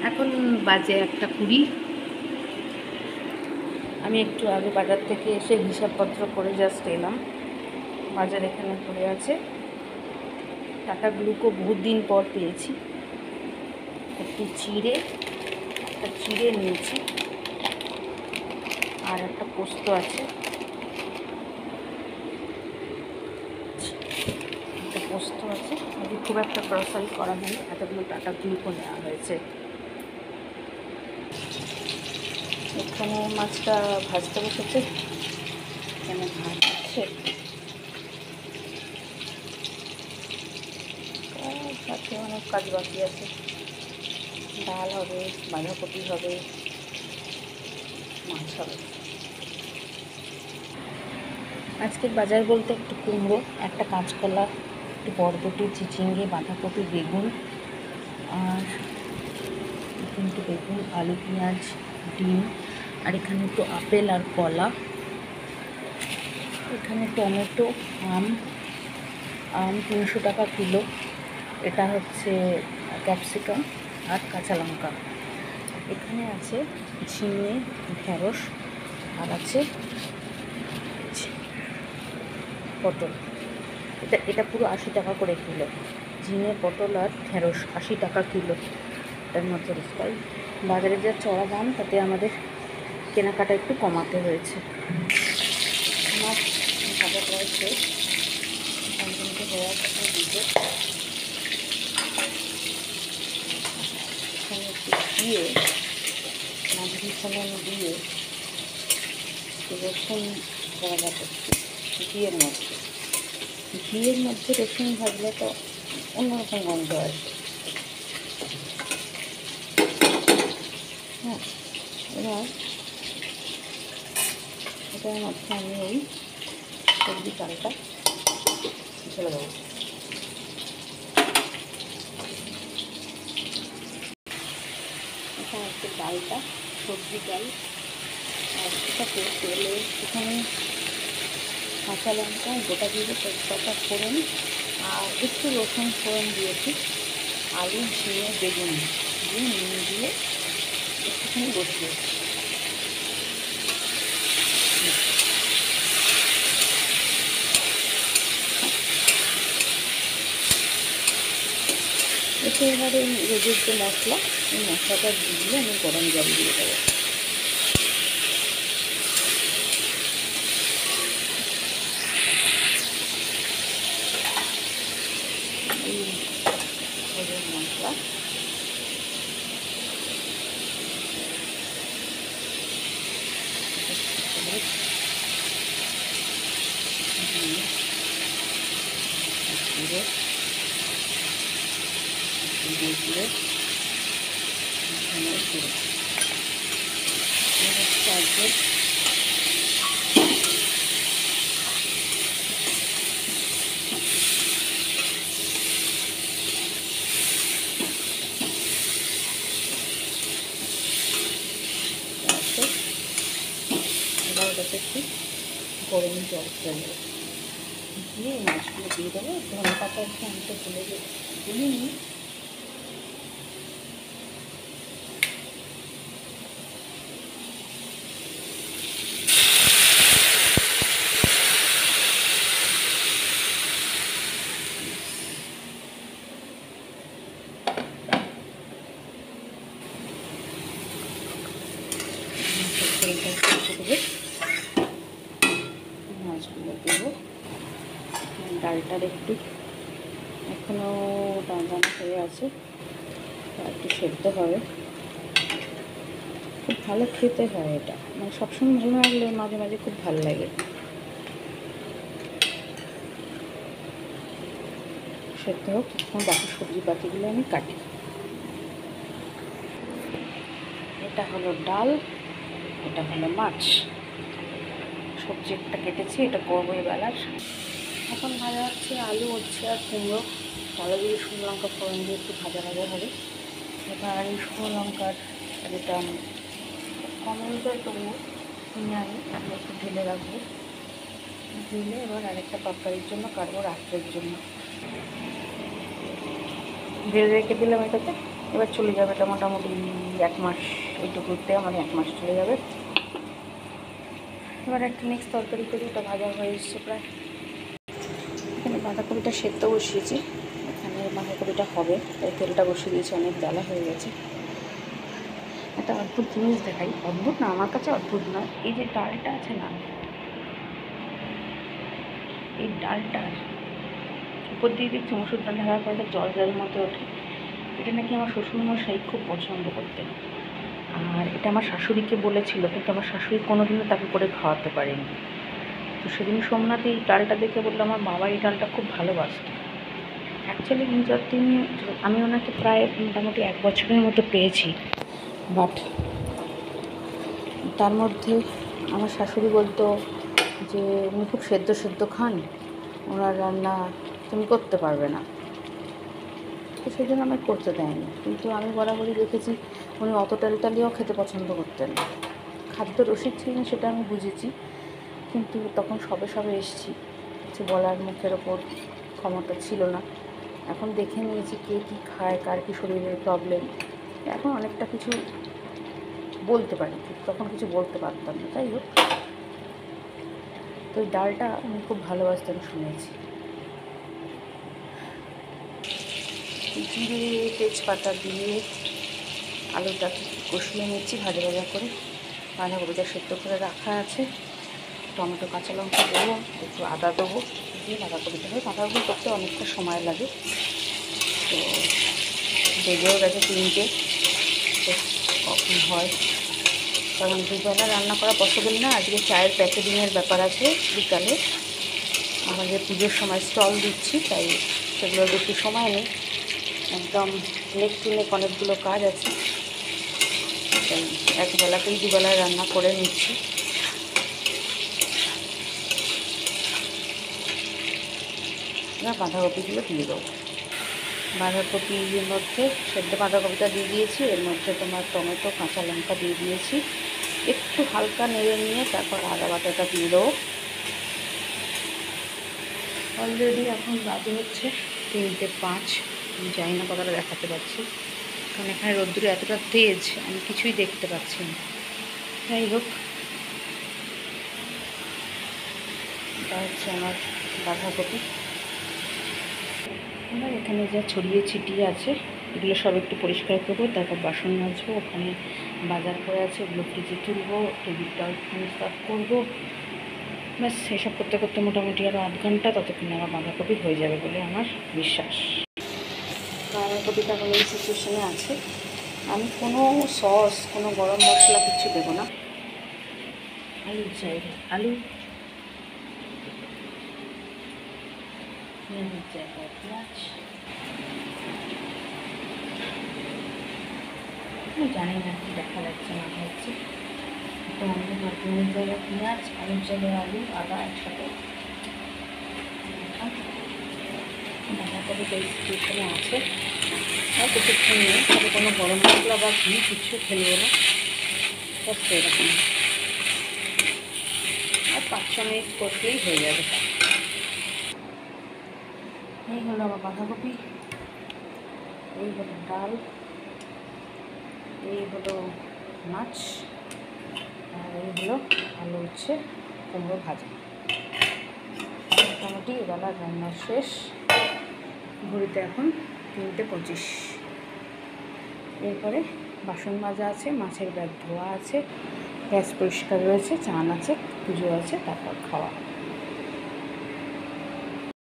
এখন বাজে 1:20। আমি একটু আগে বাজার থেকে এসে হিসাবপত্র করে জাস্ট এলাম। বাজার এখানে পড়ে আছে। টাটা গ্লুকো বহুত দিন পর পেয়েছি। একটা চিড়ে নিয়েছি, আর একটা পোস্ত আছে, আজকে খুব একটা গ্রসারি করা হয়নি, এতগুলো টাটা গ্লুকো নেওয়া হয়েছে। এখানে মাছটা ভাজতে বসেছে, এখানে ভাত আছে, অনেক কাজ বাকি আছে। ডাল হবে, বাঁধাকপি হবে, মাছ হবে। আজকের বাজার বলতে একটু কুমড়ো, একটা কাঁচকলা, একটু বরবটি, চিচিঙ্গে, বাঁধাকপি, বেগুন, আর কিন্তু বেগুন, আলু, পেঁয়াজ, ডিম, আর এখানে একটু আপেল আর কলা, এখানে টমেটো, আম 300 টাকা কিলো। এটা হচ্ছে ক্যাপসিকাম আর কাঁচা লঙ্কা। এখানে আছে ঝিঙে, ঢেঁড়স, আর আছে পটল। এটা পুরো 80 টাকা করে কিলো। ঝিঙে, পটল আর ঢেঁড়স 80 টাকা কিলো। এটার মধ্যে তাই বাজারে যা চড়া দাম, তাতে আমাদের কেনাকাটা একটু কমাতে হয়েছে। মাছ ভাজা রয়েছে, হয়ে আছে দিকে। এখানে একটু দিয়ে মাঝি ফোড়ন দিয়ে রসুন ভাজা করছি ঘিয়ের মধ্যে রসুন ভাজলে তো অন্যরকম গন্ধ আসে। হ্যাঁ, এবার এটার মধ্যে আমি ওই সবজি চালটা ঢেলে দেবো। এটা হচ্ছে ডালটা, সবজি ডাল। আর এটাকে তেলে এখানে কাঁচা লঙ্কা, গোটা জিরে, তেজপাতা ফোড়ন আর একটু রসুন ফোড়ন দিয়েছি, আলু, ঝিঙে, বেগুন দিয়ে নুন দিয়ে একটুখানি বসিয়েছি। এতে এবারে রোজের যে মশলা, এই মশলাটা দিয়ে আমি গরম জল দিয়ে দেবো। এই রোজের মশলা দিয়ে এবার ওটাতে একটু গরম জল ফেলবো, দিয়ে এই মাছগুলো দিয়ে দেবো। ধনে পাতা একটু আমি তো ভুলিনি। মাছগুলো দেবো। ডালটার একটু এখনও টানা হয়ে আছে, একটু সেদ্ধ হবে। খুব ভালো খেতে হয় এটা, মানে সবসময় ভালো লাগলে মাঝে মাঝে খুব ভালো লাগে। সেদ্ধ হোক, তখন বাকি সবজি পাতিগুলো আমি কাটি। এটা হলো ডাল, এটা হলো মাছ, সবজি একটা কেটেছি, এটা করবো এবেলার। এখন ভাজা হচ্ছে আলু হচ্ছে আর কুমড়ো। কালো দিয়ে শুকনো লঙ্কা ফোড়ন দিয়ে একটু ভাজা হবে। এবার এই শুকনো লঙ্কার যেটা কম অনুযায়ী তবুও নিয়ে আমি একটু ঢেলে রাখবো। ঢেলে এবার আরেকটা তরকারির জন্য কাটবো রাত্রের জন্য। ঢেলে রেখে দিলাম এটাতে। এবার চলে যাবে, এটা মোটামুটি 1 মাস, এইটুকুতে আমার 1 মাস চলে যাবে। এবার একটা নেক্সট তরকারি করি, ওটা ভাজা হয়ে এসছে প্রায়। এখানে বাঁধাকপিটা সেদ্ধ বসিয়েছি, এখানে বাঁধাকপিটা হবে তাই তেলটা বসিয়ে দিয়েছি, অনেক বেলা হয়ে গেছে। একটা অদ্ভুত জিনিস দেখাই, অদ্ভুত না, আমার কাছে অদ্ভুত না, এই যে ডালটা আছে না, এই ডালটার উপর দিয়ে দেখছি মসুর ডাল ঢালার পর জল জল মতো ওঠে। এটা নাকি আমার শ্বশুরমশাই খুব পছন্দ করতেন, আর এটা আমার শাশুড়িকে বলেছিল, কিন্তু আমার শাশুড়ি কোনোদিনও তাকে করে খাওয়াতে পারেনি। তো সেদিন সোমনাথে এই ডালটা দেখে বললো আমার বাবা এই ডালটা খুব ভালোবাসত। অ্যাকচুয়ালি যতদিন আমি ওনাকে প্রায় মোটামুটি 1 বছরের মতো পেয়েছি, বাট তার মধ্যে আমার শাশুড়ি বলতো যে উনি খুব সেদ্ধ সেদ্ধ খান, ওনার রান্না তুমি করতে পারবে না, তো সেই জন্য আমায় করতে দেয়নি। কিন্তু আমি বরাবরই দেখেছি উনি অত টালটালিও খেতে পছন্দ করতেন না। খাদ্য রসিক ছিলেন সেটা আমি বুঝেছি, কিন্তু তখন সবে সবে এসেছি, কিছু বলার মুখের ওপর ক্ষমতা ছিল না। এখন দেখে নিয়েছি কে কী খায়, কার কী শরীরের প্রবলেম, এখন অনেকটা কিছু বলতে পারি, তখন কিছু বলতে পারতাম না। যাই হোক, তো ওই ডালটা আমি খুব ভালোবাসতাম শুনেছি। জিরে তেজপাতা দিয়ে আলুটা কষিয়ে নিচ্ছি ভাজা ভাজা করে, বাঁধাকপিটা সেদ্ধ করে রাখা আছে, টমেটো কাঁচা লঙ্কা দেবো, একটু আদা দেবো, দিয়ে বাঁধাকপিটা হয়। বাঁধাকপি করতে অনেকটা সময় লাগে, তো বেজেও গেছে 3টে, তো কখন হয়, কারণ দুবেলা রান্না করা পসিবল না। আজকে চায়ের প্যাকেজিংয়ের ব্যাপার আছে বিকালে, আমাদের পুজোর সময় স্টল দিচ্ছি, তাই সেগুলোর বেশি সময় নেই, একদম নেক টু নেক অনেকগুলো কাজ আছে, তাই একবেলাতেই দুবেলায় রান্না করে নিচ্ছি। এবার বাঁধাকপিগুলো দিয়ে দেবো। বাঁধাকপির মধ্যে সেদ্ধ বাঁধাকপিটা দিয়ে দিয়েছি, এর মধ্যে তোমার টমেটো কাঁচা লঙ্কা দিয়ে দিয়েছি, একটু হালকা নেড়ে নিয়ে তারপর আদা বাটাটা দিয়ে দেবো। অলরেডি এখন বাজে হচ্ছে 3:05, আমি জানি না কতটা দেখাতে পারছি, কারণ এখানে রোদ্দুরে এতটা তেজ আমি কিছুই দেখতে পাচ্ছি না। যাই হোক, এটা হচ্ছে আমার বাঁধাকপি। এবার এখানে যা ছড়িয়ে ছিটিয়ে আছে এগুলো সব একটু পরিষ্কার করবো, তারপর বাসন মাজবো, ওখানে বাজার করে আছে ওগুলো ফ্রিজে তুলবো, টেবিলটা ওখানে সাফ করবো। ব্যাস এসব করতে করতে মোটামুটি আরও 8 ঘন্টা, ততক্ষণে আমার বাঁধাকপি হয়ে যাবে বলে আমার বিশ্বাস। বাঁধাকপিটা হলো এই সিচুয়েশনে আছে, আমি কোনো সস, কোনো গরম মশলা কিছু দেবো না। আলু চাইবে, আলু পেঁয়াজ, জানি না কি দেখা যাচ্ছে না হচ্ছে, তো অন্ধকার, পেঁয়াজ জায়গায় পেঁয়াজ, আলুর জায়গায় আলু, আদা একসাথে। বাঁধাকপি এই সিচুয়েশনে আছে, আর কিছুক্ষণ নেই, তবে কোনো গরম মশলা বা ঘি কিছু ফেলবো না, জাস্ট এরকম, আর 5-6 মিনিট কষলেই হয়ে যাবে। এই হলো আমার বাঁধাকপি, এই হলো ডাল, এই হলো মাছ, আর এই হলো আলু হচ্ছে কুমড়ো ভাজা। মোটামুটি এবেলা রান্না শেষ, ঘড়িতে এখন 3:25। এরপরে বাসন মাজা আছে, মাছের ব্যাগ ধোয়া আছে, গ্যাস পরিষ্কার রয়েছে, চান আছে, পুজো আছে, তারপর খাওয়া।